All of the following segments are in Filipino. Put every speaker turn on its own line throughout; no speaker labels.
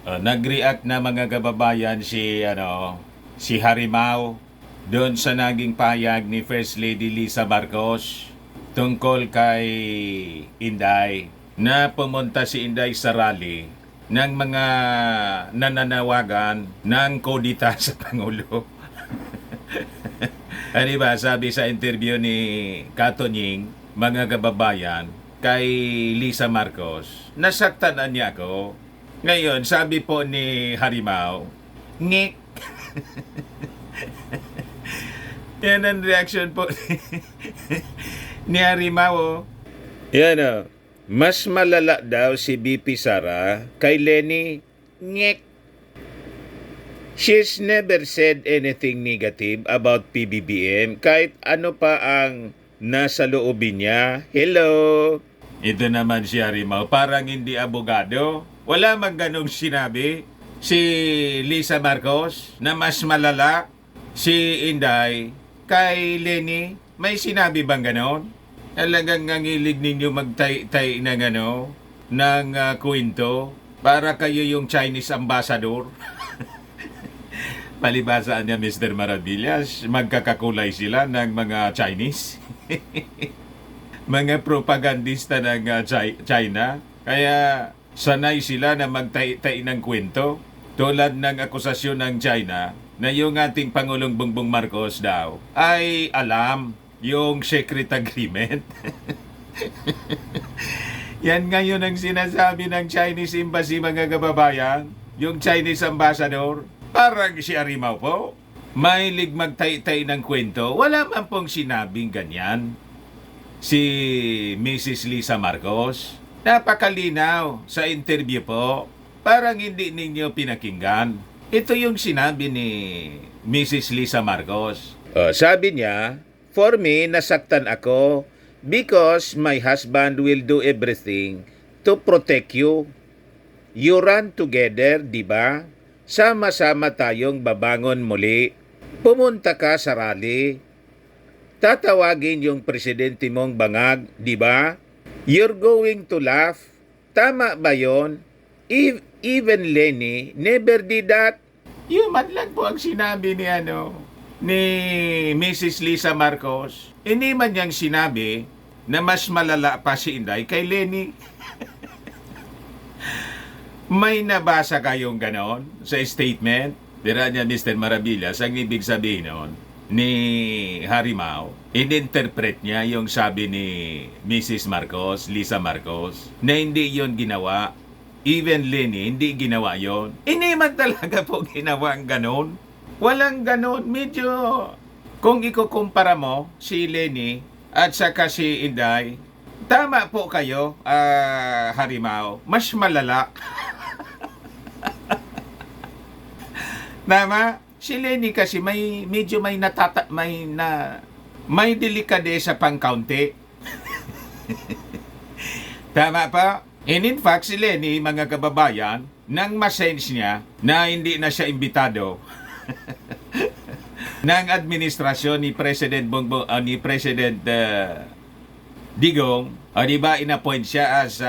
Nag-react na mga kababayan si Harimau doon sa naging pahayag ni First Lady Lisa Marcos tungkol kay Inday na pumunta si Inday sa rally ng mga nananawagan ng kodita sa Pangulo. Ano ba, sabi sa interview ni Katonying, mga kababayan, kay Lisa Marcos, nasaktan niya ako. Ngayon, sabi po ni Harimau, ngik. Yan ang reaction po ni Harimau. Yan o. Mas malala daw si BP Sara kay Lenny, ngik. She's never said anything negative about PBBM kahit ano pa ang nasa loobin niya. Hello! Ito naman si Harimau, parang hindi abogado. Wala mang ganong sinabi si Lisa Marcos na mas malala si Inday kay Lenny. May sinabi bang ganon? Talagang nangilig ninyo magtay ng kwento para kayo yung Chinese ambassador. Palibasaan niya Mr. Maravillas, magkakakulay sila ng mga Chinese. Mga propagandista ng China. Kaya sanay sila na magtay ng kwento. Tulad ng akusasyon ng China na yung ating Pangulong Bongbong Marcos daw ay alam yung secret agreement. Yan ngayon ang sinasabi ng Chinese Embassy, mga kababayan. Yung Chinese ambassador. Parang si Harimau po, mahilig magtay-tay ng kwento. Wala man pong sinabing ganyan si Mrs. Lisa Marcos. Napakalinaw sa interview po. Parang hindi ninyo pinakinggan. Ito yung sinabi ni Mrs. Lisa Marcos. Sabi niya, for me, nasaktan ako because my husband will do everything to protect you. You run together, di ba? Sama-sama tayong babangon muli. Pumunta ka sa rally. Tatawagin yung presidente mong bangag, di ba? You're going to laugh. Tama ba yon? Even Lenny never did that. Yung madlang po ang sinabi ni Mrs. Lisa Marcos. Hindi man niyang sinabi na mas malala pa si Inday kay Lenny. May nabasa kayong ganon sa statement? Dira niya Mr. Maravillas, ang ibig sabihin nun ni Harimau, ininterpret niya yung sabi ni Mrs. Marcos, Lisa Marcos, na hindi yon ginawa. Even Lenny, hindi ginawa yon. Hindi man talaga po ginawa ang ganon. Walang ganon. Medyo, kung ikukumpara mo si Lenny at saka si Inday, tama po kayo, Harimau, mas malala. Tama? Si Lenny kasi medyo may delikadesa pang kaunti. Tama pa? And in fact, si Lenny, mga kababayan, nang masense niya na hindi na siya imbitado ng administrasyon ni President Digong, di ba inappoint siya as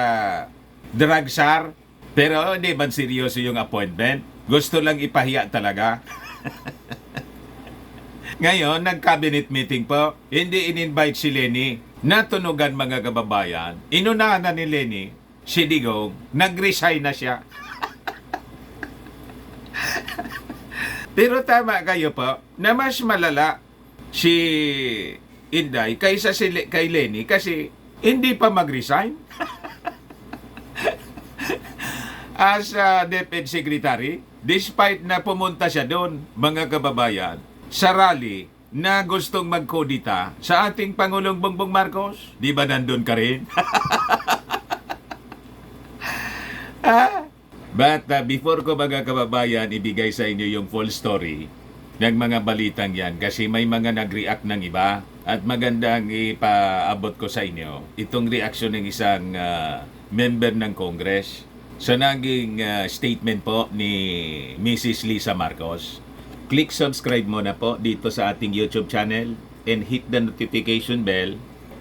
drug czar? Pero hindi man seryoso yung appointment. Gusto lang ipahiya talaga. Ngayon, nag-cabinet meeting po. Hindi in-invite si Lenny. Natunugan, mga kababayan. Inunahan na ni Lenny, si Digong, nag-resign na siya. Pero tama kayo po, na mas malala si Inday kaysa kay Lenny kasi hindi pa mag-resign. As DepEd Secretary, despite na pumunta siya doon, mga kababayan, sa rally na gustong magkodita sa ating Pangulong Bongbong Marcos, di ba nandun ka rin? But before ko, mga kababayan, ibigay sa inyo yung full story ng mga balitang yan kasi may mga nag-react ng iba at magandang ipaabot ko sa inyo itong reaksyon ng isang member ng Congress sa naging statement po ni Mrs. Lisa Marcos. Click subscribe mo na po dito sa ating YouTube channel and hit the notification bell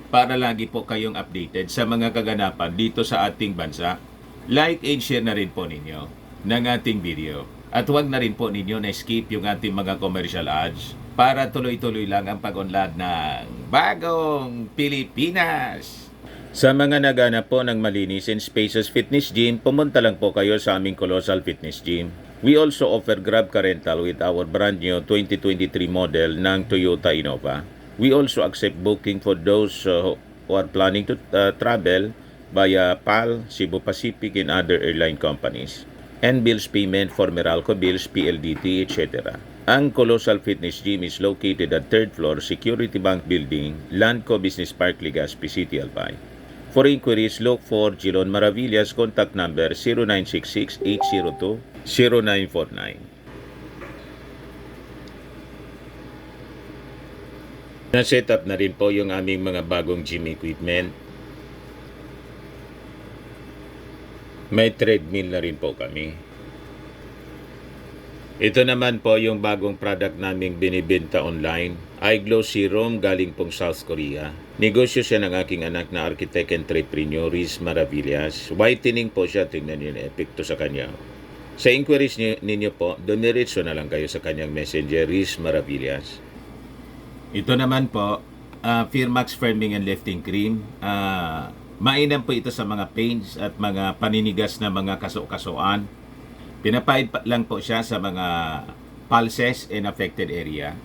para lagi po kayong updated sa mga kaganapan dito sa ating bansa. Like and share na rin po ninyo. ng ating video. At huwag na rin po ninyo na-skip yung ating mga commercial ads para tuloy-tuloy lang ang pag-unlad ng bagong Pilipinas. Sa mga naghanap po ng malinis and spacious fitness gym, pumunta lang po kayo sa aming Colossal Fitness Gym. We also offer Grab Car Rental with our brand new 2023 model ng Toyota Innova. We also accept booking for those who are planning to travel via PAL, Cebu Pacific, and other airline companies. And bills payment for Meralco bills, PLDT, etc. Ang Colossal Fitness Gym is located at 3rd floor, Security Bank Building, Landco Business Park, Legazpi City, Albay. For inquiries, look for Gilon Maravillas. Contact number 0966-802-0949. Na-set up na rin po yung aming mga bagong gym equipment. May treadmill na rin po kami. Ito naman po yung bagong product naming binibenta online. iGlow Serum galing pong South Korea. Negosyo siya ng aking anak na architect entrepreneur, Riz Maravillas. Whitening po siya. Tingnan niyo yung epekto sa kanya. Sa inquiries ninyo po, dumiretso na lang kayo sa kanyang messenger, Riz Maravillas. Ito naman po, Firmax Firming and Lifting Cream. Mainam po ito sa mga pains at mga paninigas na mga kaso-kasuan. Pinapahid lang po siya sa mga pulses and affected area.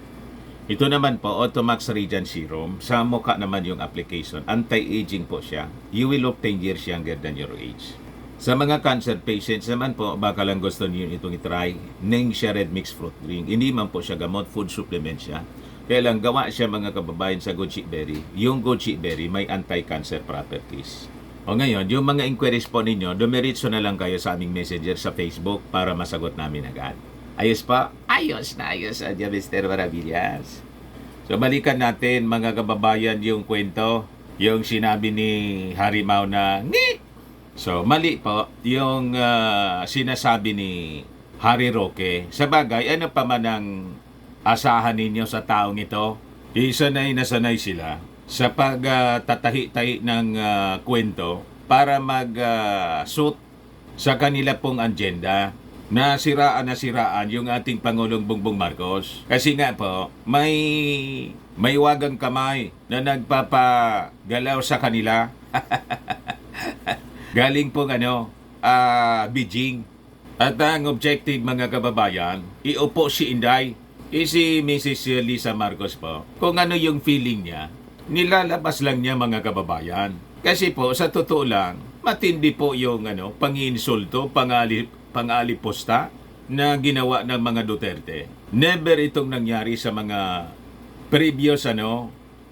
Ito naman po, Automax Radiant Serum. Sa mukha naman yung application. Anti-aging po siya. You will look 10 years younger than your age. Sa mga cancer patients naman po, baka lang gusto niyo itong itry. Ningxia Red Mixed Fruit Drink. Hindi man po siya gamot, food supplement siya. Kaya lang gawa siya mga kababayan sa goji berry. Yung goji berry may anti-cancer properties. O ngayon, yung mga inquiries po ninyo, dumiretso na lang kayo sa aming messenger sa Facebook para masagot namin agad. Ayos pa? Ayos na ayos, Adya Mr. Maravillas. So balikan natin mga kababayan yung kwento, yung sinabi ni Harimaw na ngi! So mali po yung sinasabi ni Harry Roque. Sa bagay, ano pa man ang asahan ninyo sa taong ito? Isanay na sanay sila sa pagtatahi-tahi ng kwento para mag-suit sa kanila pong agenda na siraan yung ating Pangulong Bongbong Marcos. Kasi nga po, may wagang kamay na nagpapagalaw sa kanila. Galing pong Beijing. At ang objective mga kababayan, iupo si Inday, si Mrs. Lisa Marcos po, kung ano yung feeling niya, nilalabas lang niya mga kababayan. Kasi po, sa totoo lang, matindi po yung panginsulto, pangaliposta na ginawa ng mga Duterte. Never itong nangyari sa mga previous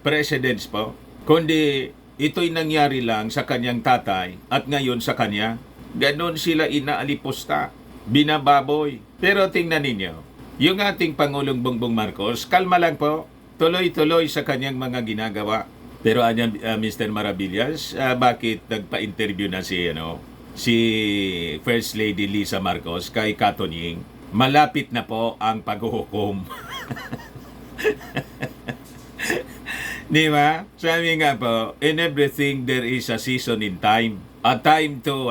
presidents po, kundi ito'y nangyari lang sa kanyang tatay at ngayon sa kanya. Ganon sila inaaliposta, binababoy. Pero tingnan ninyo, yung ating Pangulong Bongbong Marcos, kalma lang po, tuloy-tuloy sa kanyang mga ginagawa. Pero Mr. Maravillas, bakit nagpa-interview na si First Lady Lisa Marcos kay Katunying? Malapit na po ang paghuhukom. Di ba? Sabi nga po, in everything there is a season in time. A time to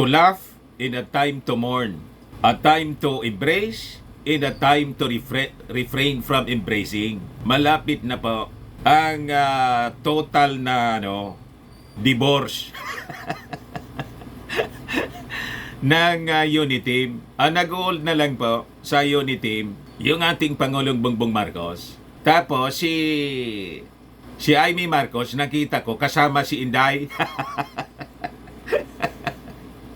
laugh, and a time to mourn. A time to embrace, in a time to refrain from embracing. Malapit na po ang total na divorce ng Uniteam. Nag-hold na lang po sa Uniteam yung ating Pangulong Bongbong Marcos. Tapos si Amy Marcos, nakita ko kasama si Inday.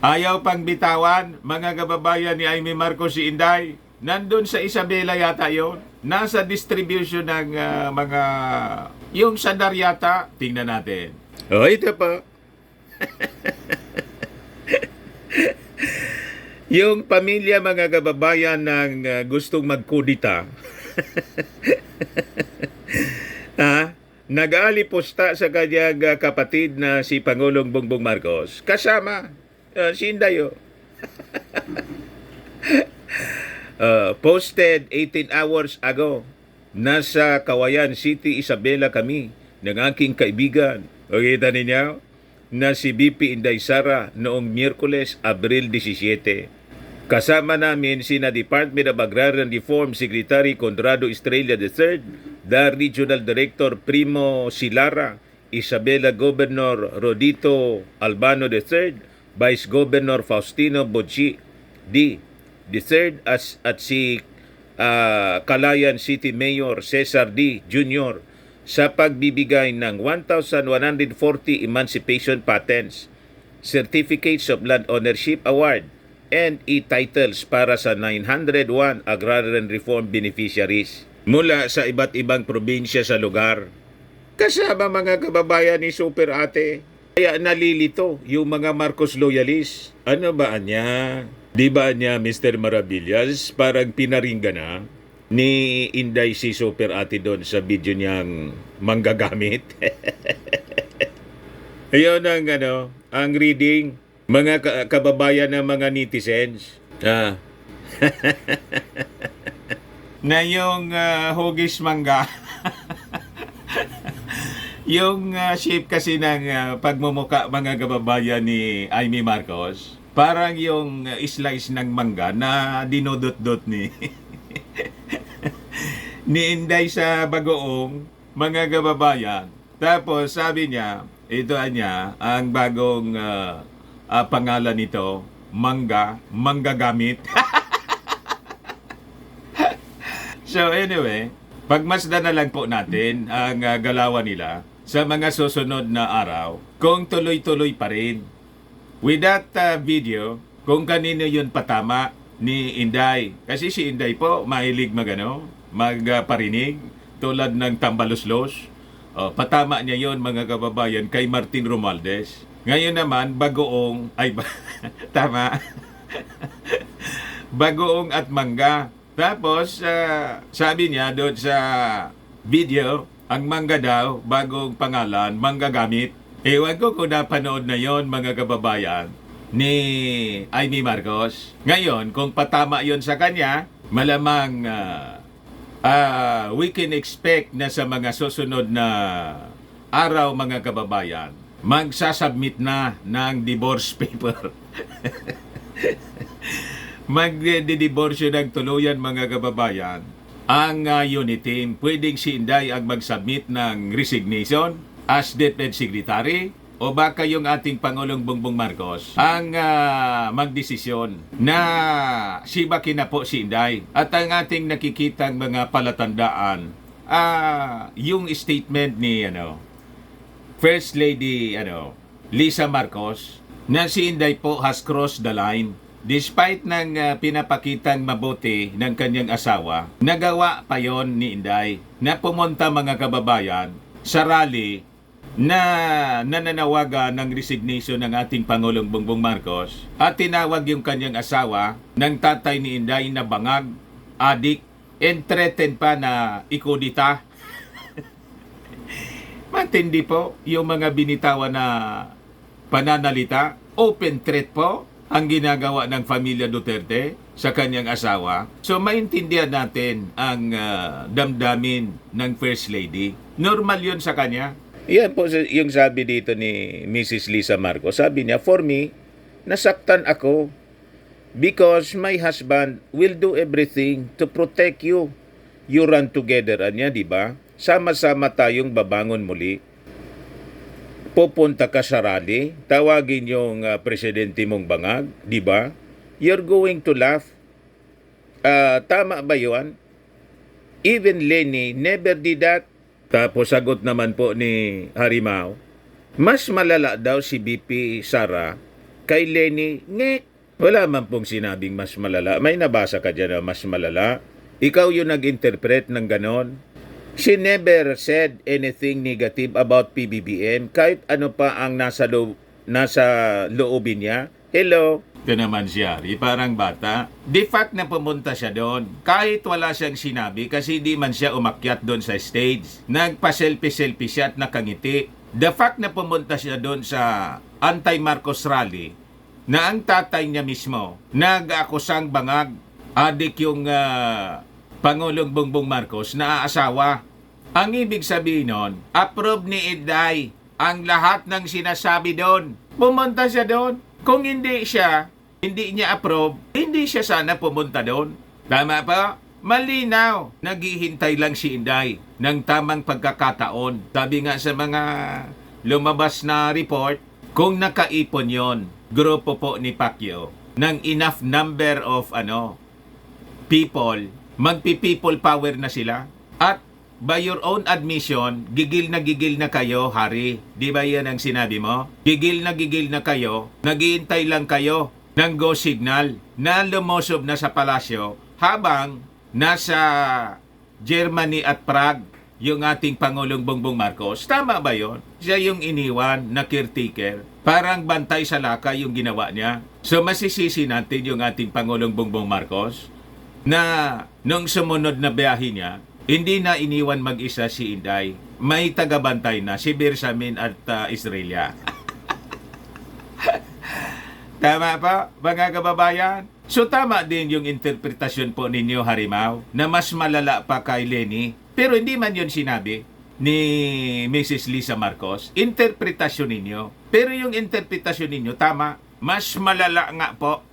Ayaw pang bitawan, mga kababayan ni Amy Marcos si Inday. Nandun sa Isabela yata yon. Nasa distribution ng mga... Yung sandar yata, tingnan natin. Ito pa. Yung pamilya mga kababayan ng gustong magkudita. Nag-aaliposta sa kanyang kapatid na si Pangulong Bongbong Marcos. Kasama si Inday. Posted 18 hours ago. Nasa Kawayan City, Isabela kami ng aking kaibigan. O kita ninyo? na si BP Inday Sara noong Miyerkules, Abril 17. Kasama namin sina Department of Agrarian Reform Secretary Conrado Estrella III, the Regional Director Primo Silara, Isabela Governor Rodito Albano III, Vice Governor Faustino Bocci III at si Calayan City Mayor Cesar D. Jr. sa pagbibigay ng 1,140 emancipation patents, certificates of land ownership award, and e-titles para sa 901 agrarian reform beneficiaries mula sa iba't ibang probinsya sa lugar. Kasama mga kababayan ni Super Ate. Kaya nalilito yung mga Marcos loyalists. Ano ba niya? Di ba niya, Mr. Maravillas, parang pinaringgan na ni Inday si Super Ate doon sa video niyang manggagamit? Ayun ang reading. Mga kababayan ng mga netizens. Na yung hugis mangga. Yung shape kasi ng pagmumuka mga kababayan ni Amy Marcos, parang yung slice ng mangga na dinudot-dot ni ni Inday sa bagoong mga kababayan. Tapos sabi niya, ito ang bagong pangalan nito, manggagamit. So anyway, pagmasdan na lang po natin ang galawan nila sa mga susunod na araw kung tuloy-tuloy pa rin. With that video, kung kanino yun patama ni Inday. Kasi si Inday po mahilig magparinig tulad ng tambaluslos. Patama niya yon mga kababayan kay Martin Romualdez. Ngayon naman, tama. Bagoong at mangga. Tapos, sabi niya doon sa video, ang mangga daw, bagong pangalan, manggagamit. Ewan ko kung napanood na yon mga kababayan ni Amy Marcos. Ngayon, kung patama yon sa kanya, malamang we can expect na sa mga susunod na araw mga kababayan, magsasubmit na ng divorce paper. Magdidiborsyo ng tuluyan mga kababayan. Ang unit team, pwedeng si Inday ang mag-submit ng resignation as DepEd Secretary o baka yung ating Pangulong Bongbong Marcos ang magdesisyon na sibakin na po si Inday. At ang ating nakikitang mga palatandaan, yung statement ni First Lady Lisa Marcos na si Inday po has crossed the line. Despite ng pinapakitang mabuti ng kanyang asawa, nagawa pa yon ni Inday na pumunta mga kababayan sa rally na nananawagan ng resignation ng ating Pangulong Bongbong Marcos at tinawag yung kanyang asawa ng tatay ni Inday na bangag, adik, and threaten pa na ikudita. Matindi po yung mga binitawan na pananalita, open threat po ang ginagawa ng pamilya Duterte sa kanyang asawa. So maintindihan natin ang damdamin ng First Lady. Normal yun sa kanya. Yan po yung sabi dito ni Mrs. Lisa Marcos. Sabi niya, for me, nasaktan ako because my husband will do everything to protect you. You run together, anya, di ba? Sama-sama tayong babangon muli. Pupunta ka sa rally, tawagin yung presidente mong bangag, di ba? You're going to laugh. Tama ba yun? Even Lenny never did that. Tapos sagot naman po ni Harimao, mas malala daw si BP Sara kay Lenny. Ngek! Wala man pong sinabing mas malala. May nabasa ka dyan na mas malala? Ikaw yung nag-interpret ng ganon. She never said anything negative about PBBM kahit ano pa ang nasa loobin niya. Hello? Ito naman siya, parang bata. The fact na pumunta siya doon, kahit wala siyang sinabi kasi di man siya umakyat doon sa stage, nagpa-selfie-selfie siya at nakangiti. The fact na pumunta siya doon sa anti-Marcos rally, na ang tatay niya mismo, nag-akusang bangag, adik yung Pangulong Bongbong Marcos na aasawa. Ang ibig sabihin nun, approve ni Inday ang lahat ng sinasabi doon. Pumunta siya doon. Kung hindi niya approve, hindi siya sana pumunta doon. Tama pa? Malinaw. Naghihintay lang si Inday ng tamang pagkakataon. Sabi nga sa mga lumabas na report, kung nakaipon yon, grupo po ni Pacquiao, ng enough number of people, magpi-people power na sila. At by your own admission, gigil na kayo, Hari. Di ba yan ang sinabi mo? Gigil na kayo, naghihintay lang kayo ng go signal na lumusob na sa palasyo habang nasa Germany at Prague yung ating Pangulong Bongbong Marcos. Tama ba yon? Siya yung iniwan na caretaker. Parang bantay sa lakay yung ginawa niya. So masisisi natin yung ating Pangulong Bongbong Marcos na nung sumunod na biyahe niya, hindi na iniwan mag-isa si Inday. May tagabantay na si Bersamin at Israelia. Tama pa, mga kababayan? So tama din yung interpretasyon po ninyo, Harimaw, na mas malala pa kay Lenny. Pero hindi man yun sinabi ni Mrs. Lisa Marcos. Interpretasyon ninyo. Pero yung interpretasyon ninyo, tama, mas malala nga po.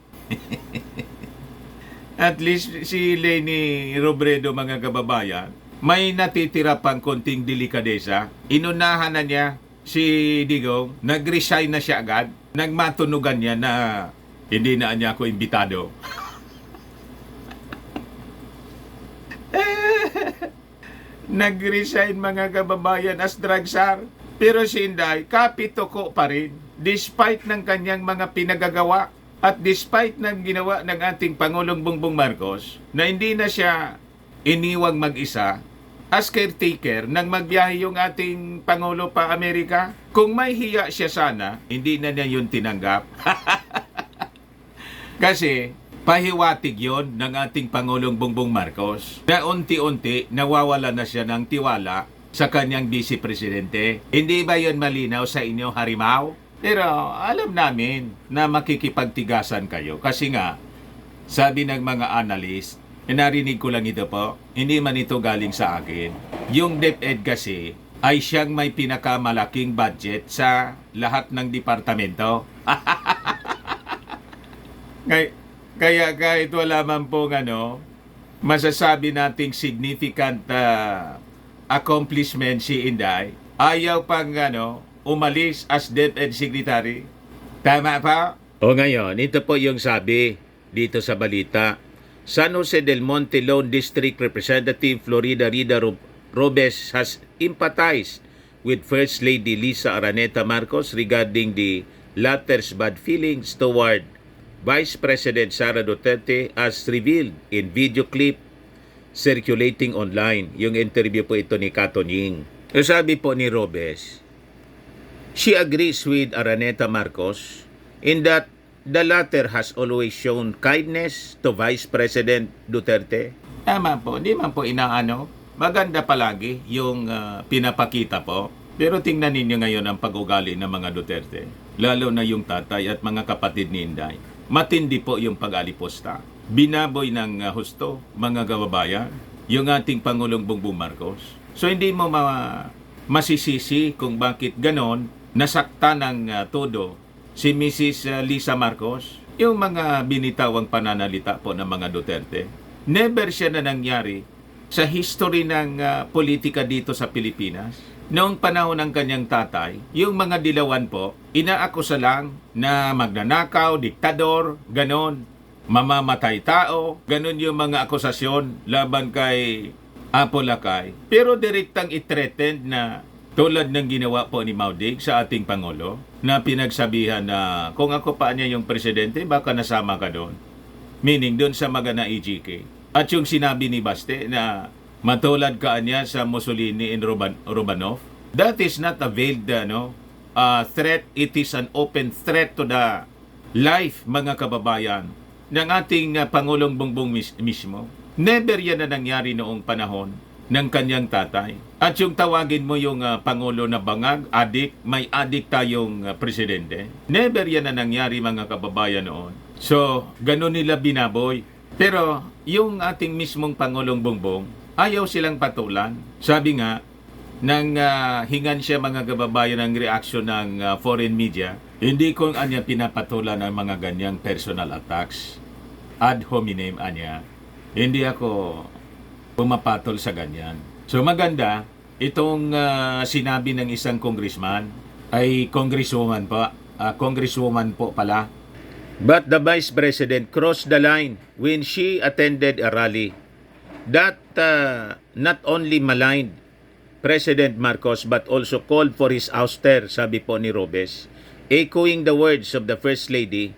At least si Lenny Robredo, mga kababayan, may natitira pang konting delikadesa. Inunahan na niya si Digong, nag-resign na siya agad, nagmatunugan niya na hindi na niya ako imbitado. Nag-resign, mga kababayan, as drug czar. Pero si Inday, kapitoko pa rin, despite ng kanyang mga pinagagawa. At despite ng ginawa ng ating Pangulong Bongbong Marcos, na hindi na siya iniwang mag-isa, as caretaker, nang magbiyahe yung ating Pangulo pa Amerika, kung may hiya siya sana, hindi na niya yun tinanggap. Kasi, pahiwatig yon ng ating Pangulong Bongbong Marcos, na unti-unti nawawala na siya ng tiwala sa kanyang Vice Presidente. Hindi ba yon malinaw sa inyo, Harimaw? Pero alam namin na makikipagtigasan kayo kasi nga, sabi ng mga analyst, narinig ko lang ito po, hindi man ito galing sa akin. Yung DepEd kasi ay siyang may pinakamalaking budget sa lahat ng departamento. Kaya kahit wala man pong masasabi nating significant accomplishment si Inday, ayaw pang umalis as DepEd Secretary. Tama pa? O ngayon, ito po yung sabi dito sa balita. San Jose del Monte Lone District Representative Florida Rida Robes has empathized with First Lady Lisa Araneta Marcos regarding the latter's bad feelings toward Vice President Sara Duterte as revealed in video clip circulating online. Yung interview po ito ni Kato Ying. So sabi po ni Robes, she agrees with Araneta Marcos in that the latter has always shown kindness to Vice President Duterte. Tama po, di man po inaano. Maganda palagi yung pinapakita po. Pero tingnan ninyo ngayon ang pag-ugali ng mga Duterte. Lalo na yung tatay at mga kapatid ni Inday. Matindi po yung pag-aliposta. Binaboy ng husto, mga kababayan, yung ating Pangulong Bongbong Marcos. So hindi mo masisisi kung bakit ganon nasakta ng todo si Mrs. Lisa Marcos, yung mga binitawang pananalita po ng mga Duterte. Never siya na nangyari sa history ng politika dito sa Pilipinas. Noong panahon ng kanyang tatay, yung mga dilawan po, inaakusa lang na magnanakaw, diktador, ganon, mamamatay tao, ganon yung mga akusasyon laban kay Apo Lakay. Pero direktang i-threatened na tulad ng ginawa po ni Maudig sa ating Pangulo, na pinagsabihan na kung ako pa niya yung presidente, baka nasama ka doon. Meaning doon sa Magana EGK. At yung sinabi ni Baste na matulad ka niya sa Mussolini and Romanov, that is not a veiled threat. It is an open threat to the life, mga kababayan, ng ating Pangulong Bongbong mismo. Never yan na nangyari noong panahon ng kanyang tatay. At yung tawagin mo yung Pangulo na bangag, adik, may adik tayong presidente. Never yan na nangyari, mga kababayan, noon. So, ganun nila binaboy. Pero yung ating mismong Pangulong Bongbong, ayaw silang patulan. Sabi nga, nang hingan siya mga kababayan ng reaction ng foreign media, hindi ko anya pinapatulan ng mga ganyang personal attacks. Ad hominem anya. Hindi ako pumapatol sa ganyan. So maganda, itong sinabi ng isang congressman ay congresswoman po pala. But the Vice President crossed the line when she attended a rally that not only maligned President Marcos but also called for his ouster, sabi po ni Robes, echoing the words of the First Lady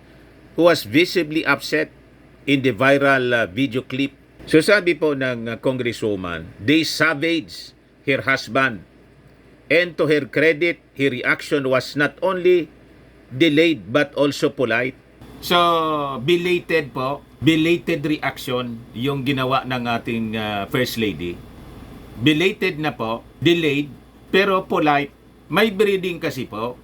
who was visibly upset in the viral video clip. So sabi po ng Congresswoman, they savaged her husband, and to her credit, her reaction was not only delayed but also polite. So, belated reaction yung ginawa ng ating First Lady. Belated na po, delayed, pero polite. May breeding kasi po.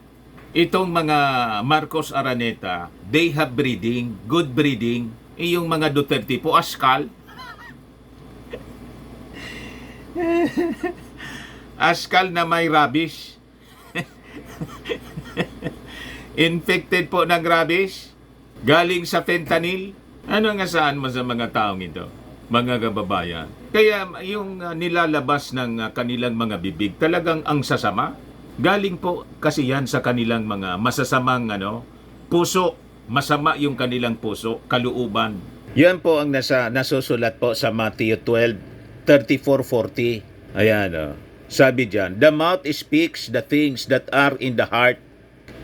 Itong mga Marcos Araneta, they have breeding, good breeding. Yung mga Duterte po, askal. Askal na may rabies. Infected po ng rabies. Galing sa fentanyl. Ano nga saan mo sa mga taong ito? Mga kababayan. Kaya yung nilalabas ng kanilang mga bibig, talagang ang sasama. Galing po kasi yan sa kanilang mga masasamang puso. Masama yung kanilang puso, kalooban. Yan po ang nasusulat po sa Matthew 12:34-40. Ayan, sabi diyan, the mouth speaks the things that are in the heart.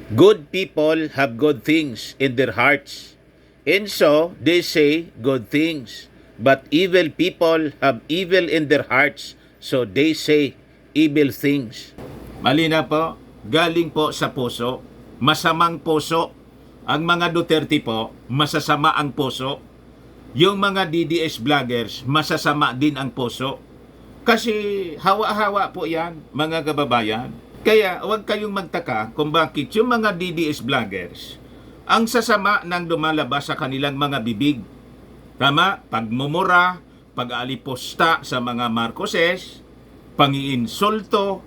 Good people have good things in their hearts, and so they say good things. But evil people have evil in their hearts, so they say evil things. Malina po, galing po sa puso, masamang puso. Ang mga Duterte po, masasama ang puso. Yung mga DDS vloggers, masasama din ang puso. Kasi hawa-hawa po yan, mga kababayan. Kaya huwag kayong magtaka kung bakit yung mga DDS vloggers, ang sasama ng lumalabas sa kanilang mga bibig. Tama, pagmumura, pag-aliposta sa mga Marcoses, pangiinsulto,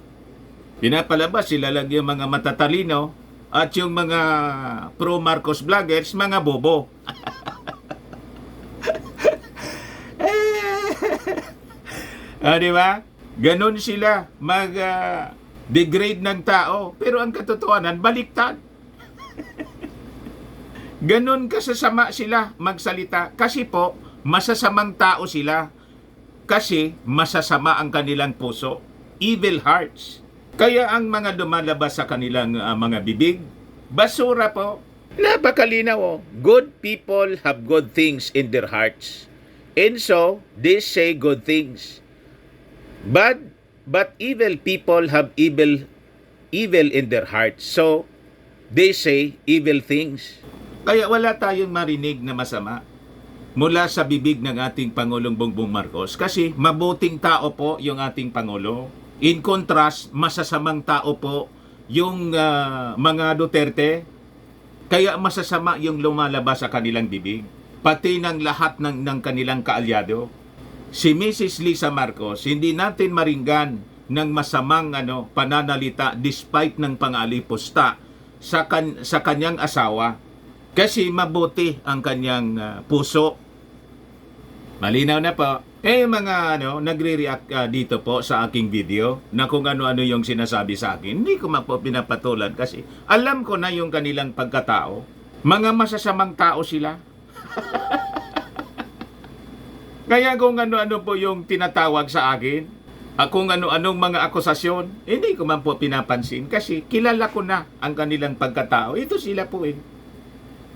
pinapalabas sila lang yung mga matatalino, at yung mga pro-Marcos vloggers, mga bobo. Di ba? Ganon sila mag-degrade ng tao. Pero ang katotohanan, baliktad. Ganon kasasama sila magsalita. Kasi po, masasamang tao sila. Kasi masasama ang kanilang puso. Evil hearts. Kaya ang mga lumalabas sa kanilang mga bibig, basura po. Napakalinaw. Good people have good things in their hearts. And so, they say good things. But evil people have evil in their hearts. So, they say evil things. Kaya wala tayong marinig na masama mula sa bibig ng ating Pangulong Bongbong Marcos kasi mabuting tao po yung ating Pangulo. In contrast, masasamang tao po yung mga Duterte. Kaya masasama yung lumalabas sa kanilang bibig. Pati ng lahat ng kanilang kaalyado. Si Mrs. Lisa Marcos, hindi natin maringgan ng masamang pananalita despite ng pang-alipusta sa kanyang asawa. Kasi mabuti ang kanyang puso. Malinaw na po. Mga nagre-react dito po sa aking video na kung ano-ano yung sinasabi sa akin, hindi ko po pinapatulan kasi alam ko na yung kanilang pagkatao. Mga masasamang tao sila. Kaya kung ano-ano po yung tinatawag sa akin, kung ano-anong mga akusasyon, hindi ko man po pinapansin kasi kilala ko na ang kanilang pagkatao. Ito sila po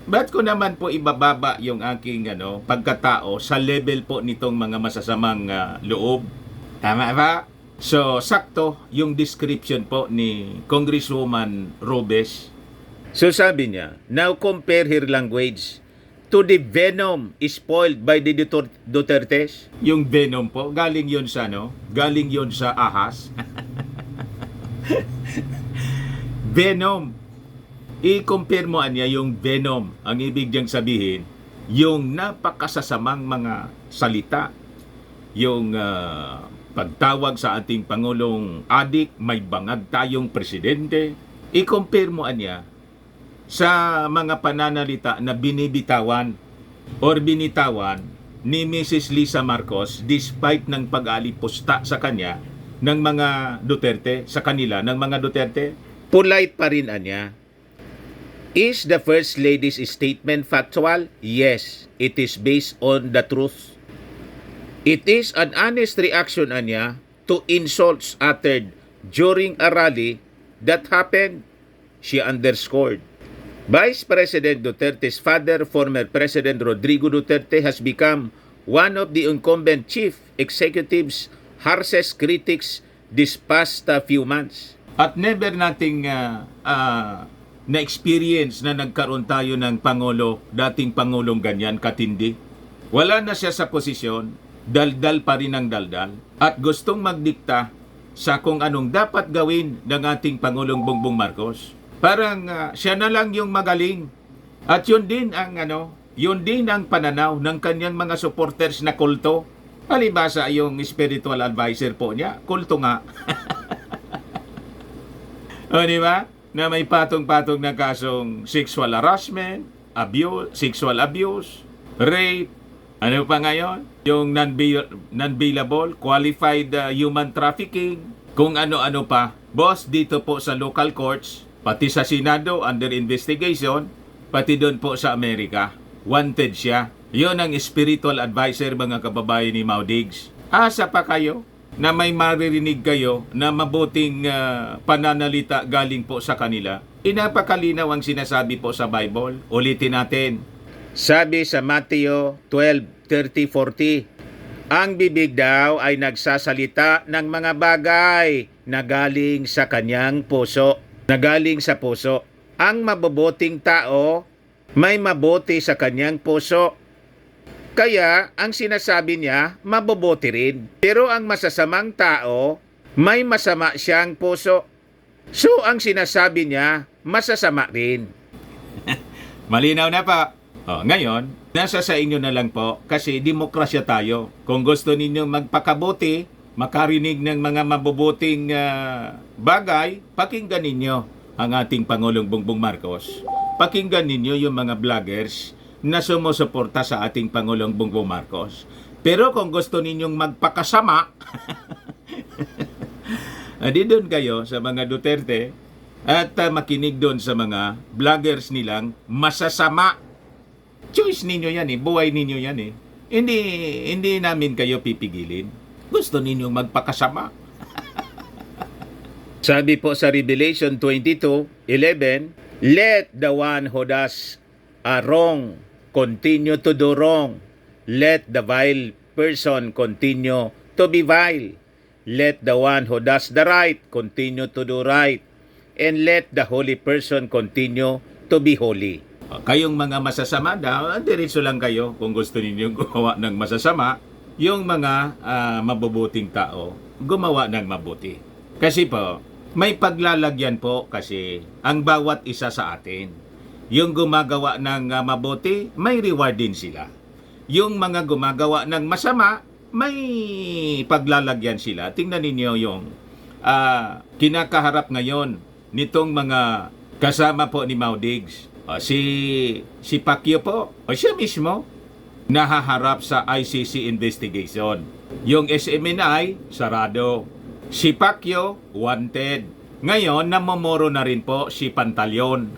Ba't ko naman po ibababa yung aking pagkatao sa level po nitong mga masasamang loob? Tama ba? So, sakto yung description po ni Congresswoman Robes. So sabi niya, now compare her language to the venom spoiled by the Dutertes. Yung venom po, galing yun sa galing yun sa ahas. Venom. I-compare mo niya yung venom. Ang ibig niyang sabihin, yung napakasasamang mga salita, yung pagtawag sa ating Pangulong adik, may bangag tayong presidente. I-compare mo niya sa mga pananalita na binibitawan or binitawan ni Mrs. Lisa Marcos despite ng pag-alipusta sa kanya ng mga Duterte, sa kanila ng mga Duterte. Polite pa rin niya. Is the First Lady's statement factual? Yes, it is based on the truth. It is an honest reaction niya to insults uttered during a rally that happened, she underscored. Vice President Duterte's father, former President Rodrigo Duterte, has become one of the incumbent chief executive's harshest critics this past few months. At never nating na-experience na nagkaroon tayo ng Pangulo, dating Pangulong ganyan, katindi. Wala na siya sa posisyon, daldal pa rin ang daldal, at gustong magdikta sa kung anong dapat gawin ng ating Pangulong Bongbong Marcos. Parang siya na lang yung magaling. At yun din ang pananaw ng kanyang mga supporters na kulto. Palibasa yung spiritual advisor po niya, kulto nga. O di ba? Na may patong-patong na kasong sexual harassment, sexual abuse, rape, ano pa ngayon? Yung non-bailable, qualified human trafficking, kung ano-ano pa. Boss, dito po sa local courts, pati sa Senado under investigation, pati doon po sa Amerika, wanted siya. Yon ang spiritual advisor, mga kababayan ni Mau Diggs. Asa pa kayo na may maririnig kayo na mabuting pananalita galing po sa kanila? Inapakalinaw ang sinasabi po sa Bible. Ulitin natin. Sabi sa Mateo 12:30-40, ang bibig daw ay nagsasalita ng mga bagay na galing sa kanyang puso. Na galing sa puso. Ang mabubuting tao may mabuti sa kanyang puso. Kaya ang sinasabi niya, mabubuti rin. Pero ang masasamang tao, may masama siyang puso. So ang sinasabi niya, masasama rin. Malinaw na pa. Ngayon, nasa sa inyo na lang po kasi demokrasya tayo. Kung gusto ninyong magpakabuti, makarinig ng mga mabubuting bagay, pakinggan ninyo ang ating Pangulong Bongbong Marcos. Pakinggan ninyo yung mga vloggers na sumusuporta sa ating Pangulong Bongbong Marcos. Pero kung gusto ninyong magpakasama, di doon kayo sa mga Duterte at makinig doon sa mga vloggers nilang masasama. Choice ninyo yan buhay ninyo yan Hindi namin kayo pipigilin. Gusto ninyong magpakasama. Sabi po sa Revelation 22:11, let the one who does wrong continue to do wrong. Let the vile person continue to be vile. Let the one who does the right continue to do right. And let the holy person continue to be holy. Kayong mga masasama daw, diretso lang kayo kung gusto ninyong gumawa ng masasama. Yung mga mabubuting tao, gumawa ng mabuti. Kasi po, may paglalagyan po kasi ang bawat isa sa atin. Yung gumagawa ng mabuti, may reward din sila. Yung mga gumagawa ng masama, may paglalagyan sila. Tingnan ninyo yung kinakaharap ngayon nitong mga kasama po ni Mau Diggs. Si Pacquiao po, siya mismo, nahaharap sa ICC investigation. Yung SMNI, sarado. Si Pacquiao, wanted. Ngayon, namomoro na rin po si Pantaleon.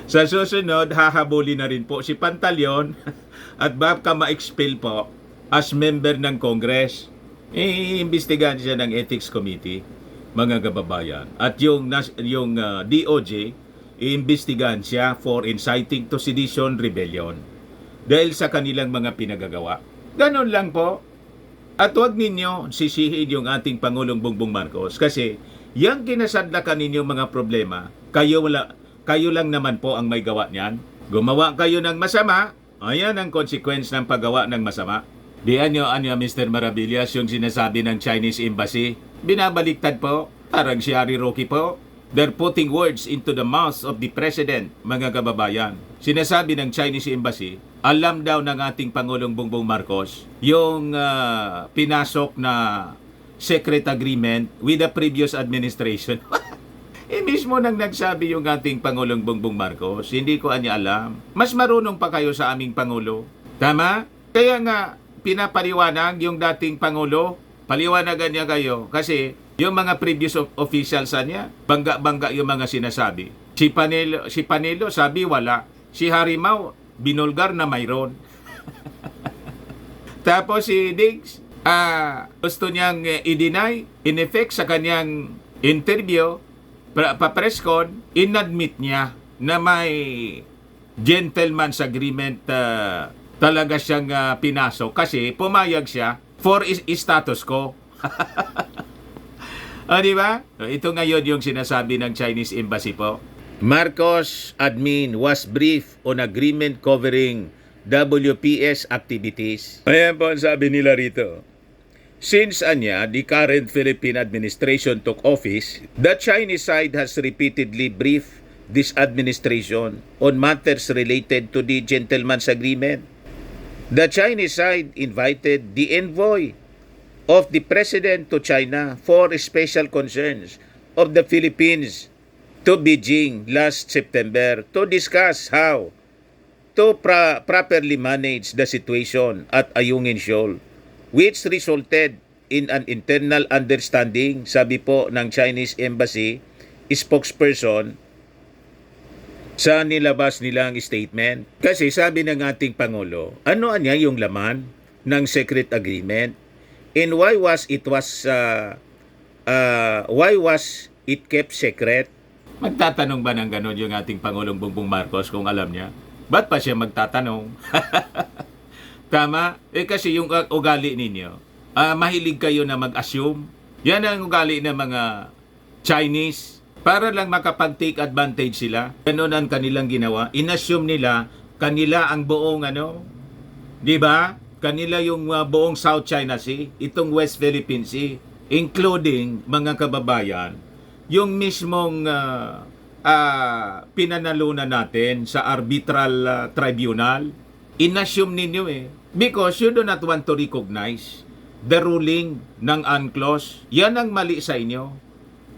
Sa susunod, hahabuli na rin po si Pantaleon at baka ma-expel po as member ng Congress. Iimbestigahan siya ng Ethics Committee, mga kababayan. At yung DOJ, iimbestigahan siya for inciting to sedition rebellion dahil sa kanilang mga pinagagawa. Ganon lang po. At huwag ninyo sisihin yung ating Pangulong Bongbong Marcos kasi yung kinasadlakan ninyo mga problema, kayo lang naman po ang may gawa niyan. Gumawa kayo ng masama, ayan ang consequence ng paggawa ng masama. Diyan nyo, Mr. Maravillas, yung sinasabi ng Chinese Embassy. Binabaliktad po, parang si Harry Roque po. They're putting words into the mouth of the President, mga kababayan. Sinasabi ng Chinese Embassy, alam daw ng ating Pangulong Bongbong Marcos yung pinasok na secret agreement with the previous administration. Mismo nang nagsabi yung ating Pangulong Bongbong Marcos, hindi ko anya alam. Mas marunong pa kayo sa aming Pangulo. Tama? Kaya nga, pinapaliwanag yung dating Pangulo, paliwanagan niya kayo kasi yung mga previous officials niya, bangga-bangga yung mga sinasabi. Si Panelo sabi wala. Si Harimau, binulgar na mayroon. Tapos si Diggs, gusto niyang i-deny, in effect sa kanyang interview, pa-presscon, inadmit niya na may gentleman's agreement talaga siyang pinasok kasi pumayag siya for status quo. Di ba? Ito ngayon yung sinasabi ng Chinese Embassy po. Marcos admin was briefed on agreement covering WPS activities. Ayan po ang sabi nila rito. Since the current Philippine administration took office, the Chinese side has repeatedly briefed this administration on matters related to the gentleman's agreement. The Chinese side invited the envoy of the president to China for special concerns of the Philippines to Beijing last September to discuss how to properly manage the situation at Ayungin Shoal, which resulted in an internal understanding, sabi po ng Chinese Embassy spokesperson sa nilabas nilang statement. Kasi sabi ng ating Pangulo, ano niya yung laman ng secret agreement and why was it kept secret? Magtatanong ba ng ganon yung ating Pangulong Bongbong Marcos kung alam niya? Ba't pa siya magtatanong? Tama? Kasi yung ugali ninyo, mahilig kayo na mag-assume. Yan ang ugali ng mga Chinese para lang makapag-take advantage sila. Ganon ang kanilang ginawa. Inassume nila kanila ang buong di ba? Kanila yung buong South China Sea, itong West Philippine Sea, including mga kababayan, yung mismong pinanalunan natin sa arbitral tribunal. Inassume ninyo because you do not want to recognize the ruling ng UNCLOS. Yan ang mali sa inyo.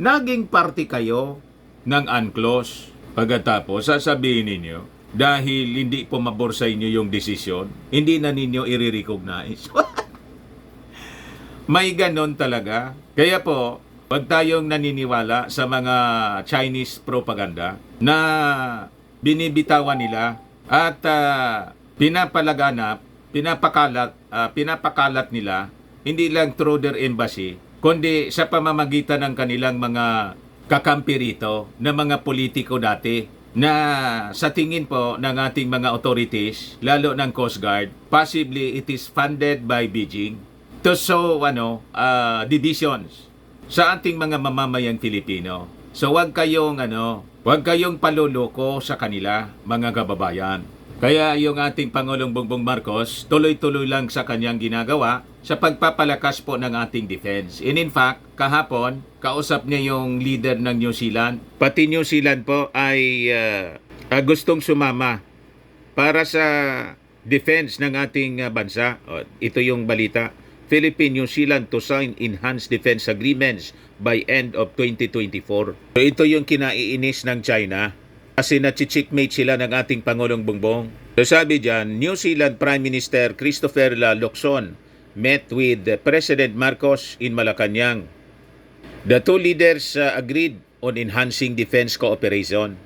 Naging party kayo ng UNCLOS. Pagkatapos, sasabihin ninyo, dahil hindi pumabor sa inyo yung desisyon, hindi na ninyo i-recognize. May ganon talaga. Kaya po, wag tayong naniniwala sa mga Chinese propaganda na binibitawan nila at pinapakalat nila hindi lang through their embassy, kundi sa pamamagitan ng kanilang mga kakampi rito na mga politiko dati na sa tingin po ng ating mga authorities, lalo ng Coast Guard, possibly it is funded by Beijing to sow divisions sa ating mga mamamayang Pilipino. So wag kayong paluloko sa kanila, mga kababayan. Kaya yung ating Pangulong Bongbong Marcos, tuloy-tuloy lang sa kanyang ginagawa sa pagpapalakas po ng ating defense. And in fact, kahapon, kausap niya yung leader ng New Zealand. Pati New Zealand po ay gustong sumama para sa defense ng ating bansa. Ito yung balita. Philippine-New Zealand to sign enhanced defense agreements by end of 2024. So ito yung kinaiinis ng China kasi na-checkmate sila ng ating Pangulong Bongbong. So sabi dyan, New Zealand Prime Minister Christopher Luxon met with President Marcos in Malacanang. The two leaders agreed on enhancing defense cooperation.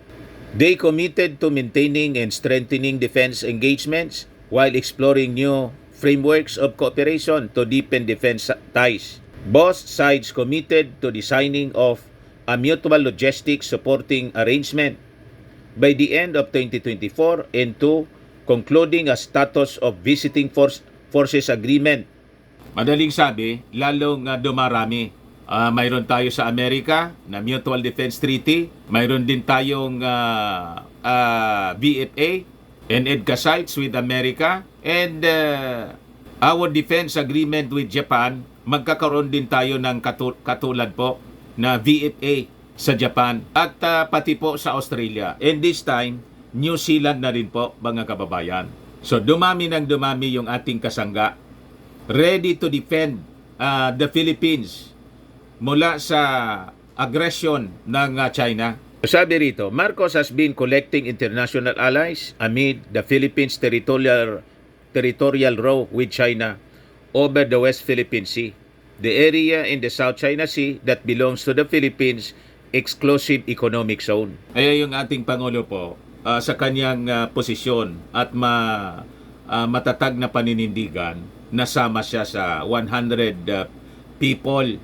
They committed to maintaining and strengthening defense engagements while exploring new frameworks of cooperation to deepen defense ties. Both sides committed to the signing of a mutual logistics supporting arrangement by the end of 2024 and to concluding a status of visiting forces agreement. Madaling sabi, lalong dumarami. Mayroon tayo sa Amerika na Mutual Defense Treaty. Mayroon din tayong VFA and EDCA sites with America. And our defense agreement with Japan, magkakaroon din tayo ng katulad po na VFA sa Japan at pati po sa Australia. And this time, New Zealand na rin po, mga kababayan. So dumami ng dumami yung ating kasangga, ready to defend the Philippines mula sa aggression ng China. Sabi rito, Marcos has been collecting international allies amid the Philippines territorial row with China over the West Philippine Sea, the area in the South China Sea that belongs to the Philippines exclusive economic zone. Kaya yung ating Pangulo po, sa kanyang posisyon at matatag na paninindigan, nasama siya sa 100 people,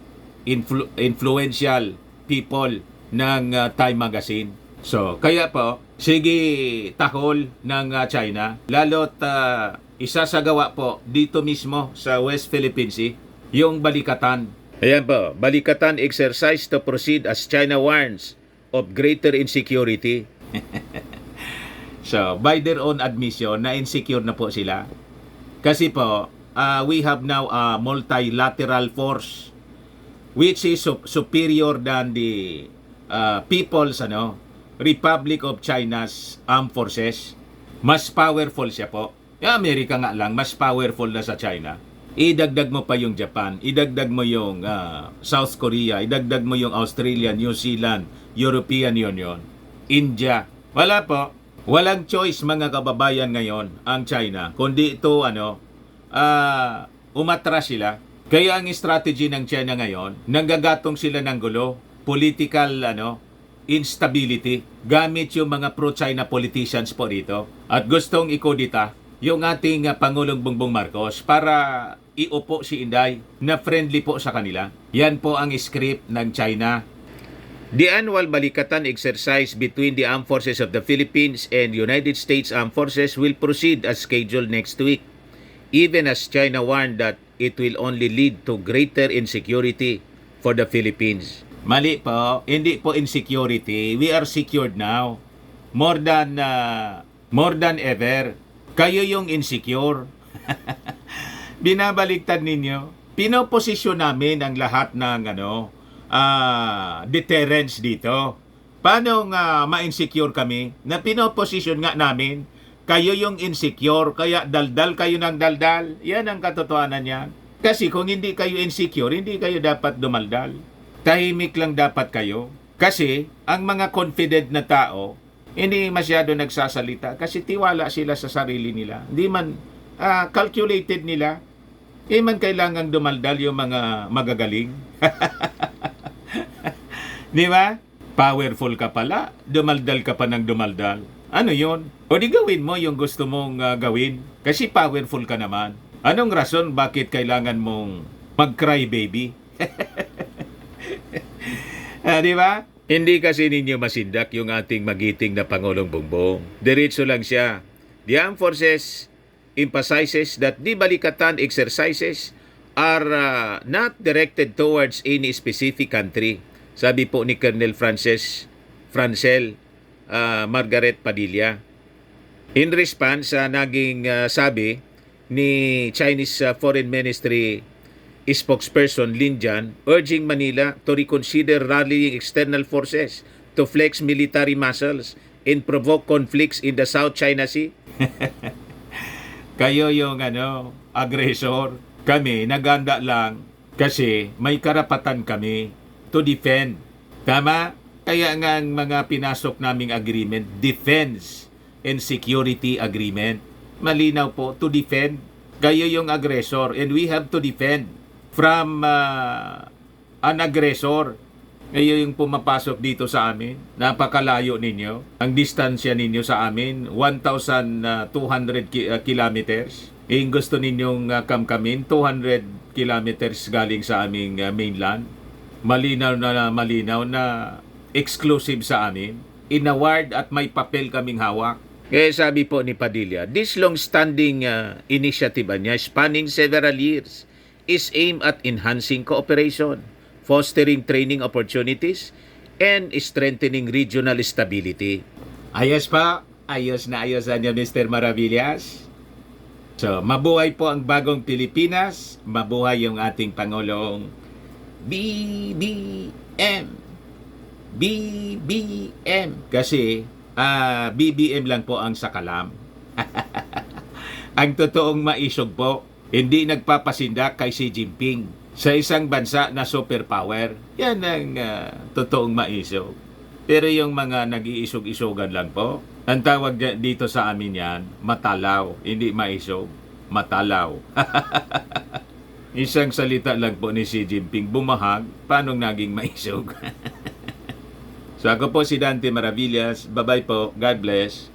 influential people ng Time Magazine. So, kaya po, sige tahol ng China, lalo't isasagawa po dito mismo sa West Philippine Sea, yung balikatan. Ayan po, balikatan exercise to proceed as China warns of greater insecurity. So, by their own admission, na-insecure na po sila. Kasi po, we have now a multilateral force which is superior than the People's Republic of China's armed forces. Mas powerful siya po. Yung Amerika nga lang, mas powerful na sa China. Idagdag mo pa yung Japan, idagdag mo yung South Korea, idagdag mo yung Australia, New Zealand, European Union, India. Wala po. Walang choice mga kababayan ngayon ang China, kundi ito umatras sila. Kaya ang strategy ng China ngayon, nanggagatong sila ng gulo, political instability, gamit yung mga pro-China politicians po dito. At gustong ikodita yung ating Pangulong Bongbong Marcos para iupo si Inday na friendly po sa kanila. Yan po ang script ng China. The annual balikatan exercise between the armed forces of the Philippines and United States Armed Forces will proceed as scheduled next week, even as China warned that it will only lead to greater insecurity for the Philippines. Mali po, hindi po insecurity. We are secured now. More than ever. Kayo yung insecure. Binabaligtad ninyo. Pinoposisyon namin ang lahat ng deterrence dito. Paano nga ma-insecure kami? Na pinoposisyon nga namin, kayo yung insecure, kaya daldal kayo ng daldal. Yan ang katotohanan niya. Kasi kung hindi kayo insecure, hindi kayo dapat dumaldal. Tahimik lang dapat kayo. Kasi ang mga confident na tao, hindi masyado nagsasalita kasi tiwala sila sa sarili nila. Hindi man calculated nila. Hindi man kailangang dumaldal yung mga magagaling. Di ba? Powerful ka pala, dumaldal ka pa ng dumaldal. Ano yun? O di gawin mo yung gusto mong gawin. Kasi powerful ka naman. Anong rason bakit kailangan mong mag-cry baby? Di ba? Hindi kasi ninyo masindak yung ating magiting na Pangulong Bongbong. Diretso lang siya. The Armed Forces emphasizes that the balikatan exercises are not directed towards any specific country. Sabi po ni Colonel Francel Margaret Padilla. In response sa naging sabi ni Chinese Foreign Ministry spokesperson Lin Jian, urging Manila to reconsider rallying external forces to flex military muscles and provoke conflicts in the South China Sea. Kayo yung aggressor. Kami naganda lang kasi may karapatan kami to defend. Tama? Kaya nga ang mga pinasok naming agreement, defense and security agreement. Malinaw po, to defend. Kayo yung aggressor and we have to defend from an aggressor. Kayo yung pumapasok dito sa amin. Napakalayo ninyo. Ang distansya ninyo sa amin, 1,200 kilometers. Yung gusto ninyong kamkamin, 200 kilometers galing sa aming mainland. Malinaw na exclusive sa amin. Inaward at may papel kaming hawak. Kaya sabi po ni Padilla, this long-standing initiative niya, spanning several years, is aimed at enhancing cooperation, fostering training opportunities, and strengthening regional stability. Ayos pa. Ayos na niyo, Mr. Maravillas. So, mabuhay po ang bagong Pilipinas. Mabuhay yung ating Pangulong BBM. BBM. Kasi, BBM lang po ang sakalam. Ang totoong maisog po, hindi nagpapasindak kay Xi Jinping sa isang bansa na superpower. Yan ang totoong maisog. Pero yung mga nag-iisog-isogan lang po, ang tawag dito sa amin yan, matalaw. Hindi maisog, matalaw. Isang salita lang po ni Xi Jinping, bumahag, paano naging maisog? So ako po si Dante Maravillas. Bye-bye po. God bless.